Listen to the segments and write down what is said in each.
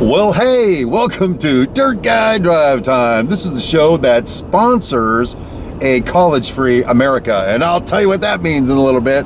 Well, hey, welcome to Dirt Guy Drive Time. This is the show that sponsors a college-free America, and I'll tell you what that means in a little bit.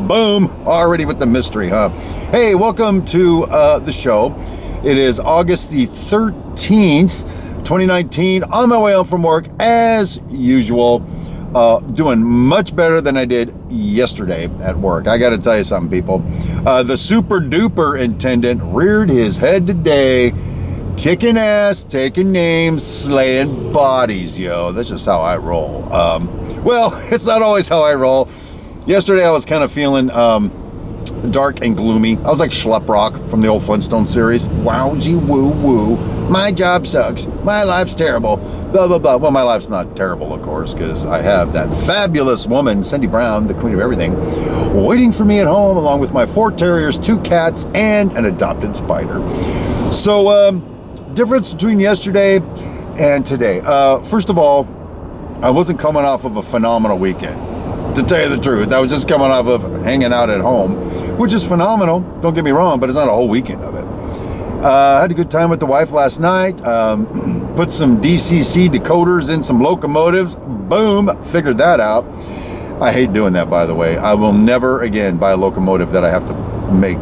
Boom, already with the mystery, huh? Hey, welcome to the show. It is August the 13th, 2019. On my way home from work, as usual. Doing much better than I did yesterday at work. I got to tell you something, people. The super duper intendant reared his head today, kicking ass, taking names, slaying bodies, yo. That's just how I roll. Well, it's not always how I roll. Yesterday I was kind of feeling dark and gloomy. I was like Schleprock from the old Flintstone series. Wowgy woo woo. My job sucks. My life's terrible. Blah, blah, blah. Well, my life's not terrible, of course, because I have that fabulous woman, Cindy Brown, the queen of everything, waiting for me at home, along with my 4 terriers, 2 cats, and an adopted spider. So, difference between yesterday and today. First of all, I wasn't coming off of a phenomenal weekend. To tell you the truth, I was just coming off of hanging out at home, which is phenomenal, don't get me wrong, but it's not a whole weekend of it. I had a good time with the wife last night, put some DCC decoders in some locomotives, boom, figured that out. I hate doing that, by the way. I will never again buy a locomotive that I have to make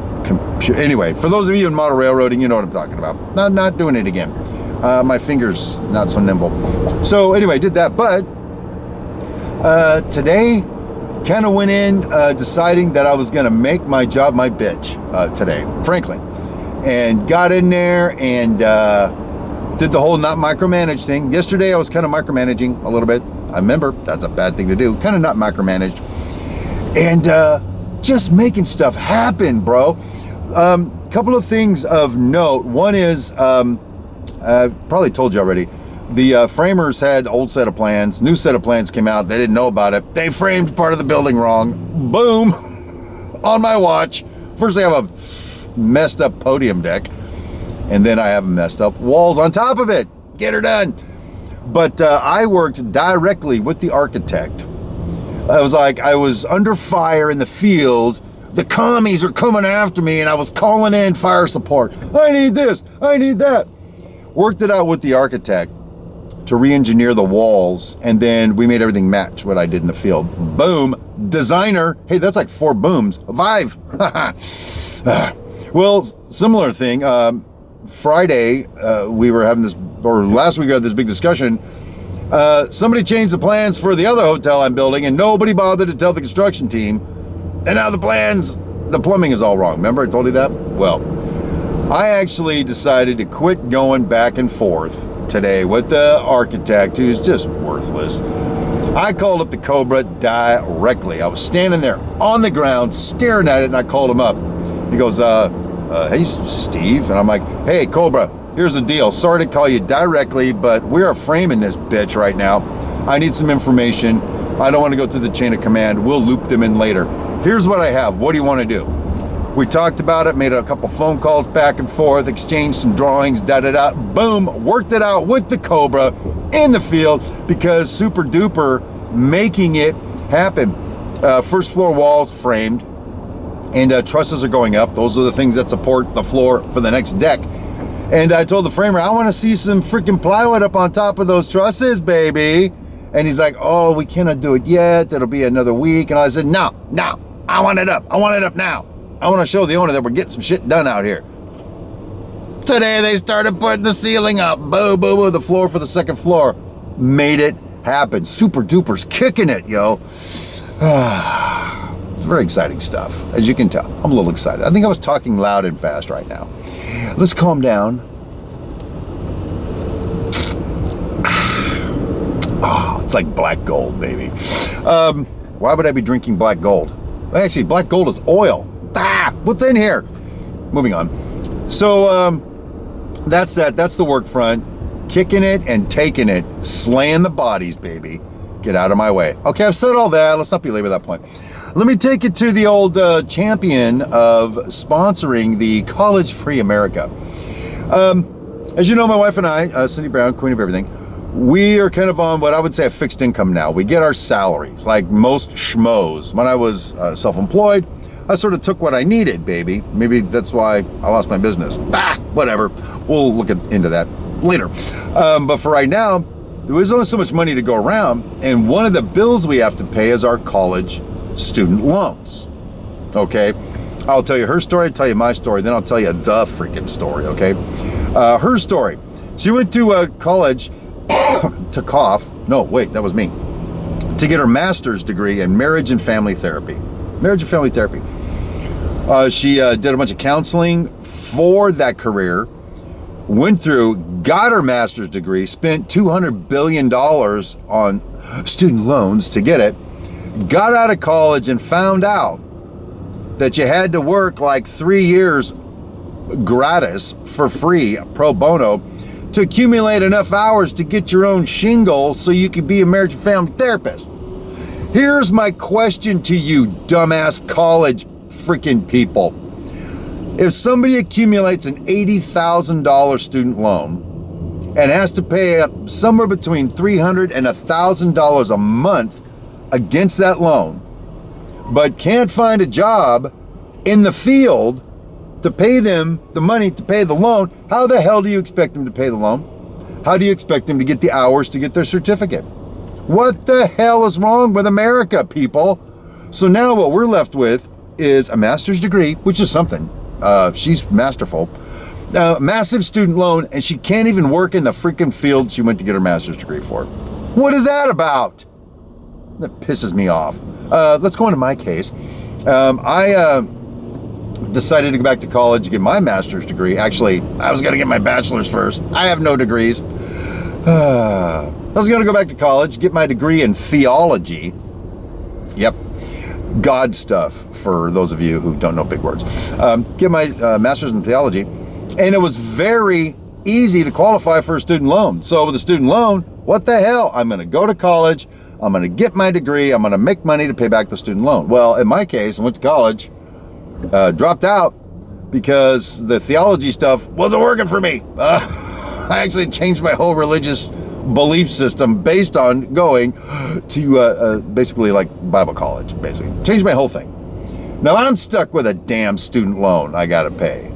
anyway, for those of you in model railroading, you know what I'm talking about. Not doing it again. My fingers not so nimble. So anyway, did that, but today, kind of went in deciding that I was going to make my job my bitch today, frankly. And got in there and did the whole not micromanage thing. Yesterday I was kind of micromanaging a little bit. I remember that's a bad thing to do. Kind of not micromanaged. And just making stuff happen, bro. Couple of things of note. One is, I probably told you already, the framers had old set of plans, new set of plans came out, they didn't know about it. They framed part of the building wrong. Boom, on my watch. First they have a messed up podium deck, and then I have messed up walls on top of it. Get her done. But I worked directly with the architect. I was under fire in the field. The commies are coming after me, and I was calling in fire support. I need this, I need that. Worked it out with the architect to re-engineer the walls, and then we made everything match what I did in the field. Boom, designer. Hey, that's like 4 booms. 5. Well, similar thing. Friday, we were having this, or last week we had this big discussion. Somebody changed the plans for the other hotel I'm building, and nobody bothered to tell the construction team. And now the plumbing is all wrong. Remember I told you that? Well, I actually decided to quit going back and forth today with the architect, who's just worthless. I called up the Cobra directly. I was standing there on the ground staring at it, and I called him up. He goes, hey Steve, and I'm like, hey Cobra, here's the deal. Sorry to call you directly, but we are framing this bitch right now. I need some information. I don't want to go through the chain of command. We'll loop them in later. Here's what I have. What do you want to do? We talked about it, made a couple phone calls back and forth, exchanged some drawings, da-da-da, boom, worked it out with the Cobra in the field, because super duper making it happen. First floor walls framed, and trusses are going up. Those are the things that support the floor for the next deck. And I told the framer, I want to see some freaking plywood up on top of those trusses, baby. And he's like, oh, we cannot do it yet. That'll be another week. And I said, no, I want it up. I want it up now. I want to show the owner that we're getting some shit done out here. Today they started putting the ceiling up. Boo, boo, boo. The floor for the second floor. Made it happen. Super duper's kicking it, yo. It's very exciting stuff, as you can tell. I'm a little excited. I think I was talking loud and fast right now. Let's calm down. It's like black gold, baby. Why would I be drinking black gold? Actually, black gold is oil. What's in here? Moving on. So that's that. That's the work front. Kicking it and taking it. Slaying the bodies, baby. Get out of my way. Okay, I've said all that. Let's not belabor that point. Let me take it to the old champion of sponsoring the college-free America. As you know, my wife and I, Cindy Brown, queen of everything, we are kind of on what I would say a fixed income now. We get our salaries like most schmoes. When I was self-employed, I sort of took what I needed, baby. Maybe that's why I lost my business. Bah, whatever. We'll look into that later. But for right now, there's only so much money to go around, and one of the bills we have to pay is our college student loans. Okay? I'll tell you her story, I'll tell you my story, then I'll tell you the freaking story, okay? Her story. She went to college to cough. No, wait, that was me. To get her master's degree in marriage and family therapy. Marriage and family therapy. She did a bunch of counseling for that career, went through, got her master's degree, spent $200 billion on student loans to get it, got out of college and found out that you had to work like 3 years gratis for free, pro bono, to accumulate enough hours to get your own shingle so you could be a marriage and family therapist. Here's my question to you, dumbass college freaking people. If somebody accumulates an $80,000 student loan and has to pay somewhere between $300 and $1,000 a month against that loan, but can't find a job in the field to pay them the money to pay the loan, how the hell do you expect them to pay the loan? How do you expect them to get the hours to get their certificate? What the hell is wrong with America, people? So now what we're left with is a master's degree, which is something. She's masterful. Massive student loan, and she can't even work in the freaking field she went to get her master's degree for. What is that about? That pisses me off. Let's go into my case. I decided to go back to college to get my master's degree. Actually, I was going to get my bachelor's first. I have no degrees. I was going to go back to college, get my degree in theology. Yep. God stuff, for those of you who don't know big words. Get my master's in theology. And it was very easy to qualify for a student loan. So with a student loan, what the hell? I'm going to go to college. I'm going to get my degree. I'm going to make money to pay back the student loan. Well, in my case, I went to college, dropped out because the theology stuff wasn't working for me. I actually changed my whole religious belief system based on going to basically like Bible college, basically. Changed my whole thing. Now I'm stuck with a damn student loan I got to pay.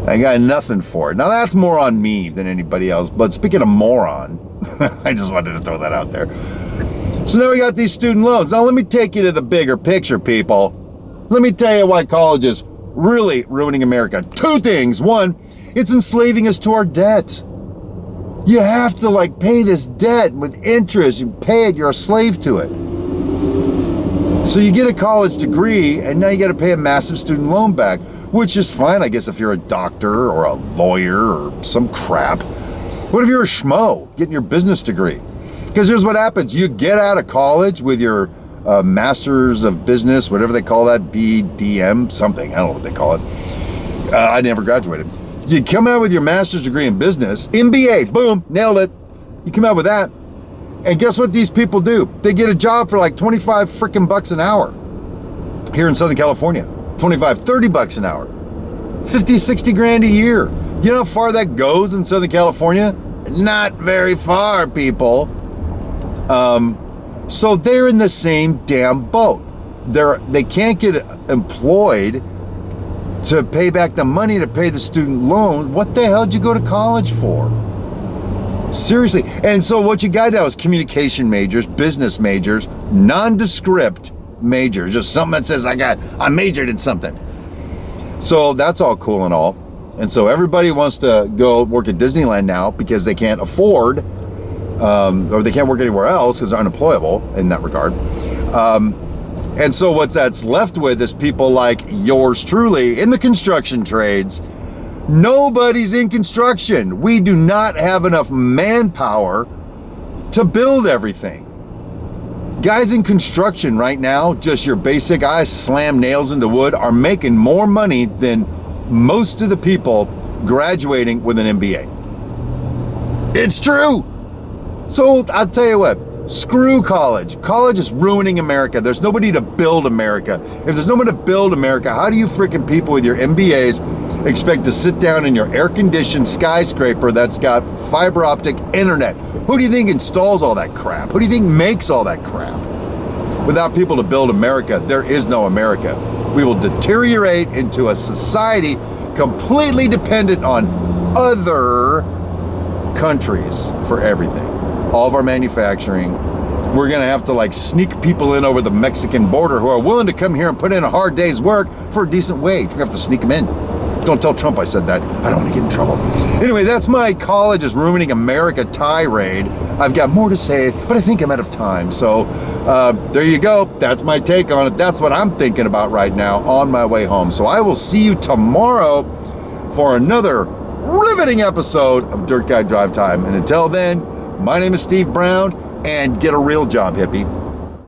I got nothing for it. Now that's more on me than anybody else. But speaking of moron, I just wanted to throw that out there. So now we got these student loans. Now let me take you to the bigger picture, people. Let me tell you why college is really ruining America. Two things. One, it's enslaving us to our debt. You have to like pay this debt with interest. You pay it, you're a slave to it. So you get a college degree and now you got to pay a massive student loan back, which is fine, I guess, if you're a doctor or a lawyer or some crap. What if you're a schmo getting your business degree? Because here's what happens. You get out of college with your master's of business, whatever they call that, BDM, something. I don't know what they call it. I never graduated. You come out with your master's degree in business, MBA, boom, nailed it. You come out with that. And guess what these people do? They get a job for like 25 freaking bucks an hour here in Southern California. 25, 30 bucks an hour. 50, 60 grand a year. You know how far that goes in Southern California? Not very far, people. So they're in the same damn boat. They can't get employed to pay back the money to pay the student loan. What the hell did you go to college for? Seriously. And so what you got now is communication majors, business majors, nondescript majors, just something that says I majored in something. So that's all cool and all. And so everybody wants to go work at Disneyland now because they can't afford, or they can't work anywhere else because they're unemployable in that regard. And so what that's left with is people like yours truly in the construction trades. Nobody's in construction. We do not have enough manpower to build everything. Guys in construction right now, just your basic, I slam nails into wood, are making more money than most of the people graduating with an MBA. It's true. So I'll tell you what, screw college. College is ruining America. There's nobody to build America. If there's nobody to build America, how do you freaking people with your MBAs expect to sit down in your air-conditioned skyscraper that's got fiber optic internet? Who do you think installs all that crap? Who do you think makes all that crap? Without people to build America, there is no America. We will deteriorate into a society completely dependent on other countries for everything. All of our manufacturing. We're gonna have to like sneak people in over the Mexican border who are willing to come here and put in a hard day's work for a decent wage. We have to sneak them in. Don't tell Trump I said that. I don't want to get in trouble. Anyway, that's my college is ruining America tirade. I've got more to say, but I think I'm out of time. So there you go. That's my take on it. That's what I'm thinking about right now on my way home. So I will see you tomorrow for another riveting episode of Dirt Guy Drive Time. And until then, my name is Steve Brown, and get a real job, hippie.